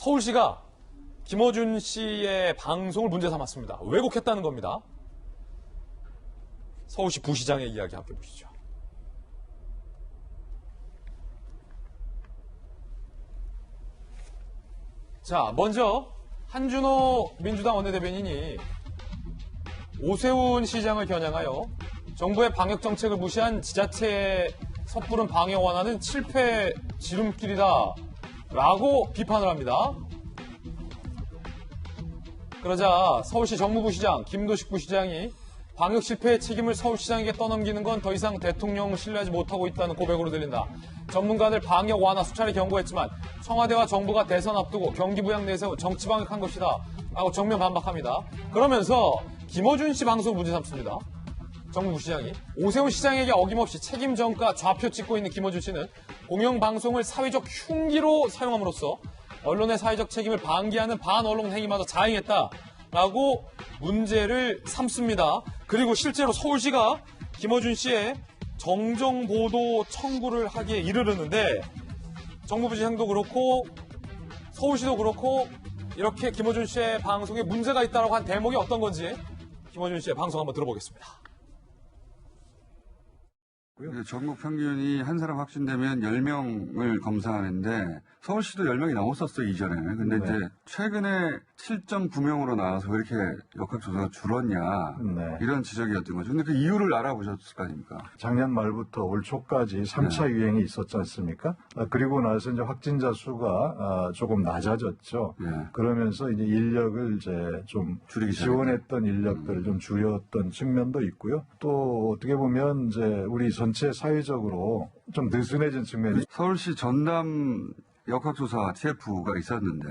서울시가 김어준 씨의 방송을 문제 삼았습니다. 왜곡했다는 겁니다. 서울시 부시장의 이야기 함께 보시죠. 자, 먼저 한준호 민주당 원내대변인이 오세훈 시장을 겨냥하여 정부의 방역 정책을 무시한 지자체의 섣부른 방역 완화는 실패 지름길이다라고 비판을 합니다. 그러자 서울시 정무부시장 김도식 부시장이 방역 실패의 책임을 서울시장에게 떠넘기는 건 더 이상 대통령을 신뢰하지 못하고 있다는 고백으로 들린다. 전문가들 방역 완화 수차례 경고했지만 청와대와 정부가 대선 앞두고 경기 부양 내세워 정치 방역한 것이다 라고 정면 반박합니다. 그러면서 김어준 씨 방송 문제 삼습니다. 정무부시장이 오세훈 시장에게 어김없이 책임 전가 좌표 찍고 있는 김어준 씨는 공영방송을 사회적 흉기로 사용함으로써 언론의 사회적 책임을 방기하는 반언론 행위마저 자행했다라고 문제를 삼습니다. 그리고 실제로 서울시가 김어준 씨의 정정보도 청구를 하기에 이르르는데 정무부시장도 그렇고 서울시도 그렇고 이렇게 김어준 씨의 방송에 문제가 있다고 한 대목이 어떤 건지 김어준 씨의 방송 한번 들어보겠습니다. 전국 평균이 한 사람 확진되면 10명을 검사하는데 서울시도 10명이 넘었었어요, 이전에. 근데 네. 이제 최근에 7.9명으로 나와서 왜 이렇게 역학조사가 줄었냐. 네. 이런 지적이었던 거죠. 근데 그 이유를 알아보셨을 거 아닙니까? 작년 말부터 올 초까지 3차 유행이 있었지 않습니까? 그리고 나서 이제 확진자 수가 조금 낮아졌죠. 네. 그러면서 이제 인력을 이제 좀 줄이기 지원했던 인력들을 좀 줄였던 측면도 있고요. 또 어떻게 보면 이제 우리 전체 사회적으로 좀 느슨해진 측면이 서울시 전담 역학조사 TF가 있었는데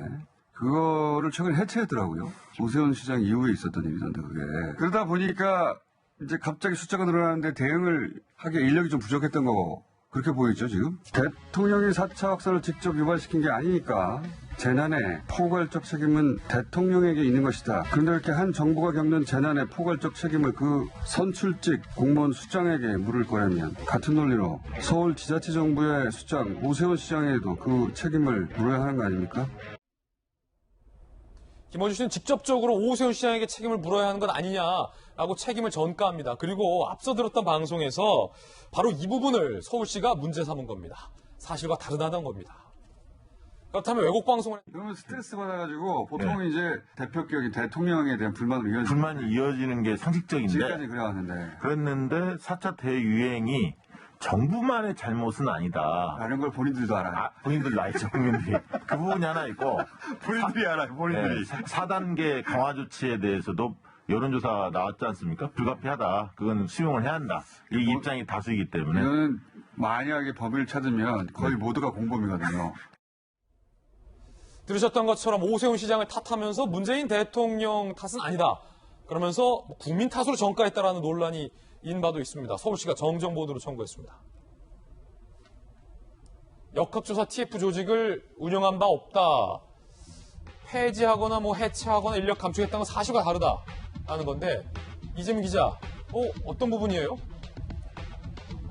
그거를 최근에 해체했더라고요. 오세훈 시장 이후에 있었던 일이던데 그게. 그러다 보니까 이제 갑자기 숫자가 늘어나는데 대응을 하기에 인력이 좀 부족했던 거 그렇게 보이죠 지금? 대통령이 4차 확산을 직접 유발시킨 게 아니니까 재난의 포괄적 책임은 대통령에게 있는 것이다. 그런데 이렇게 한 정부가 겪는 재난의 포괄적 책임을 그 선출직 공무원 수장에게 물을 거라면 같은 논리로 서울 지자체 정부의 수장 오세훈 시장에도 그 책임을 물어야 하는 거 아닙니까? 김어준 씨는 직접적으로 오세훈 시장에게 책임을 물어야 하는 건 아니냐라고 책임을 전가합니다. 그리고 앞서 들었던 방송에서 바로 이 부분을 서울시가 문제 삼은 겁니다. 사실과 다르다는 겁니다. 그렇다면 외국 방송을 이러면 스트레스 받아가지고 보통 이제 대표격인 대통령에 대한 불만으로 불만이 이어지는 게 상식적인데 지금까지 그래왔는데 그랬는데 4차 대유행이 정부만의 잘못은 아니다. 다른 걸 본인들도 알아요. 본인들도 알죠, 국민들이. 그 부분이 하나 있고 본인들이 알아요. 본인들이. 4단계 강화 조치에 대해서도 여론조사 나왔지 않습니까? 불가피하다. 그건 수용을 해야 한다. 이 입장이 다수이기 때문에. 이거는 만약에 범인을 찾으면 거의 모두가 공범이거든요. 들으셨던 것처럼 오세훈 시장을 탓하면서 문재인 대통령 탓은 아니다. 그러면서 국민 탓으로 전가했다라는 논란이 인 바도 있습니다. 서울시가 정정보도를 청구했습니다. 역학조사 TF 조직을 운영한 바 없다. 폐지하거나 해체하거나 인력 감축했다는 건 사실과 다르다라는 건데 이재민 기자, 어떤 부분이에요?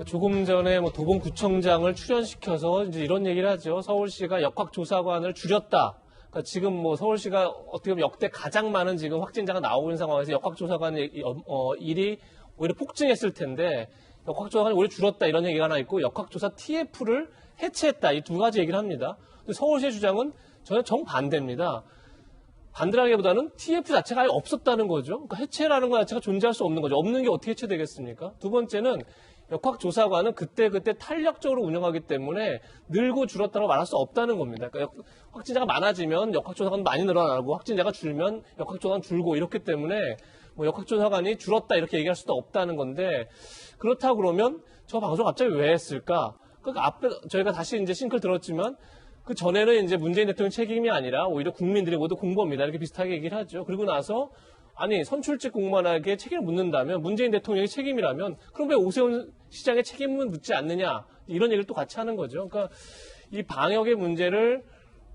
조금 전에 도봉구청장을 출연시켜서 이제 이런 얘기를 하죠. 서울시가 역학조사관을 줄였다. 그러니까 지금 서울시가 어떻게 보면 역대 가장 많은 지금 확진자가 나오고 있는 상황에서 역학조사관 일이 오히려 폭증했을 텐데 역학조사관이 오히려 줄었다 이런 얘기가 하나 있고 역학조사 TF를 해체했다 이 두 가지 얘기를 합니다. 근데 서울시의 주장은 전혀 정반대입니다. 반대라기보다는 TF 자체가 아예 없었다는 거죠. 그러니까 해체라는 것 자체가 존재할 수 없는 거죠. 없는 게 어떻게 해체되겠습니까? 두 번째는 역학조사관은 그때그때 탄력적으로 운영하기 때문에 늘고 줄었다고 말할 수 없다는 겁니다. 그러니까 확진자가 많아지면 역학조사관 많이 늘어나고 확진자가 줄면 역학조사관 줄고 이렇기 때문에 역학조사관이 줄었다 이렇게 얘기할 수도 없다는 건데 그렇다고 그러면 저 방송 갑자기 왜 했을까? 그러니까 앞에 저희가 다시 이제 싱크를 들었지만 그 전에는 이제 문재인 대통령 책임이 아니라 오히려 국민들이 모두 공범이다 이렇게 비슷하게 얘기를 하죠. 그리고 나서 아니 선출직 공무원에게 책임을 묻는다면 문재인 대통령의 책임이라면 그럼 왜 오세훈 시장의 책임은 묻지 않느냐 이런 얘기를 또 같이 하는 거죠. 그러니까 이 방역의 문제를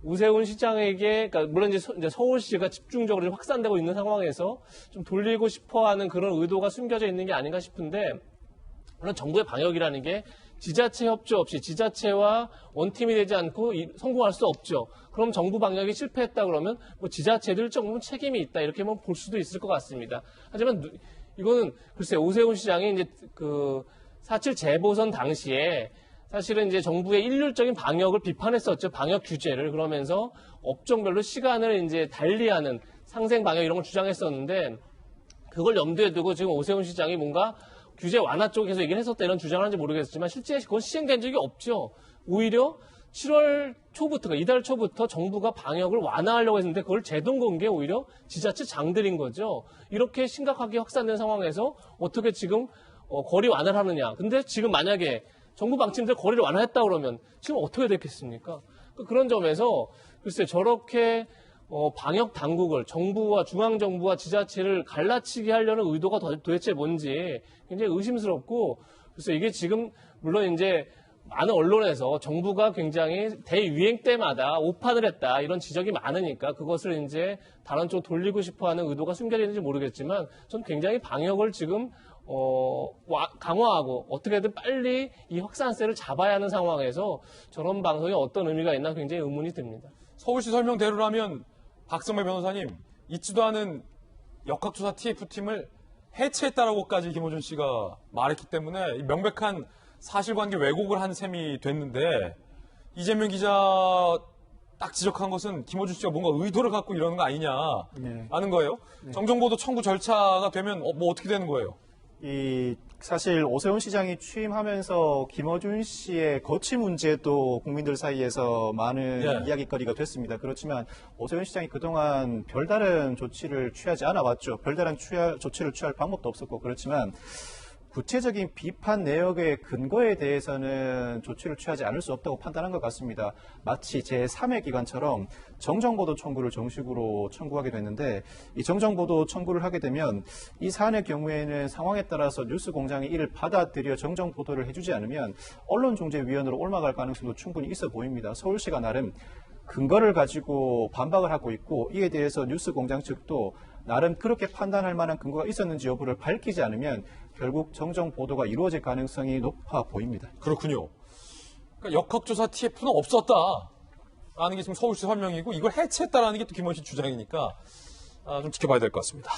오세훈 시장에게 그러니까 물론 이제 서울시가 집중적으로 좀 확산되고 있는 상황에서 좀 돌리고 싶어하는 그런 의도가 숨겨져 있는 게 아닌가 싶은데 물론 정부의 방역이라는 게 지자체 협조 없이 지자체와 원팀이 되지 않고 성공할 수 없죠. 그럼 정부 방역이 실패했다 그러면 뭐 지자체들 일정 부분 책임이 있다 이렇게 볼 수도 있을 것 같습니다. 하지만 이거는 글쎄 오세훈 시장이 이제 그 4.7 재보선 당시에 사실은 이제 정부의 일률적인 방역을 비판했었죠. 방역 규제를. 그러면서 업종별로 시간을 이제 달리하는 상생 방역 이런 걸 주장했었는데 그걸 염두에 두고 지금 오세훈 시장이 뭔가 규제 완화 쪽에 계속 얘기를 했었다 이런 주장을 하는지 모르겠지만 실제 그건 시행된 적이 없죠. 오히려 7월 초부터, 그러니까 이달 초부터 정부가 방역을 완화하려고 했는데 그걸 제동 건 게 오히려 지자체 장들인 거죠. 이렇게 심각하게 확산된 상황에서 어떻게 지금 거리 완화를 하느냐. 근데 지금 만약에 정부 방침대로 거리를 완화했다 그러면 지금 어떻게 됐겠습니까? 그런 점에서 글쎄 저렇게 방역 당국을 정부와 중앙정부와 지자체를 갈라치게 하려는 의도가 도대체 뭔지 굉장히 의심스럽고 글쎄 이게 지금 물론 이제 많은 언론에서 정부가 굉장히 대유행 때마다 오판을 했다 이런 지적이 많으니까 그것을 이제 다른 쪽 돌리고 싶어하는 의도가 숨겨져 있는지 모르겠지만 전 굉장히 방역을 지금 강화하고 어떻게든 빨리 이 확산세를 잡아야 하는 상황에서 저런 방송이 어떤 의미가 있나 굉장히 의문이 듭니다. 서울시 설명대로라면 박성배 변호사님 있지도 않은 역학조사 TF팀을 해체했다라고까지 김어준 씨가 말했기 때문에 명백한 사실관계 왜곡을 한 셈이 됐는데 이재명 기자 딱 지적한 것은 김어준 씨가 뭔가 의도를 갖고 이러는 거 아니냐 하는 거예요. 정정보도 청구 절차가 되면 뭐 어떻게 되는 거예요? 사실 오세훈 시장이 취임하면서 김어준 씨의 거취 문제도 국민들 사이에서 많은 이야기거리가 됐습니다. 그렇지만 오세훈 시장이 그동안 별다른 조치를 취하지 않아 왔죠. 별다른 조치를 취할 방법도 없었고 그렇지만 구체적인 비판 내역의 근거에 대해서는 조치를 취하지 않을 수 없다고 판단한 것 같습니다. 마치 제3의 기관처럼 정정보도 청구를 정식으로 청구하게 됐는데 이 정정보도 청구를 하게 되면 이 사안의 경우에는 상황에 따라서 뉴스공장이 이를 받아들여 정정보도를 해주지 않으면 언론중재위원회로 올라갈 가능성도 충분히 있어 보입니다. 서울시가 나름 근거를 가지고 반박을 하고 있고 이에 대해서 뉴스공장 측도 나름 그렇게 판단할 만한 근거가 있었는지 여부를 밝히지 않으면 결국 정정 보도가 이루어질 가능성이 높아 보입니다. 그렇군요. 그러니까 역학조사 TF는 없었다라는 게 지금 서울시 설명이고 이걸 해체했다라는 게 또 김원식 주장이니까 좀 지켜봐야 될 것 같습니다.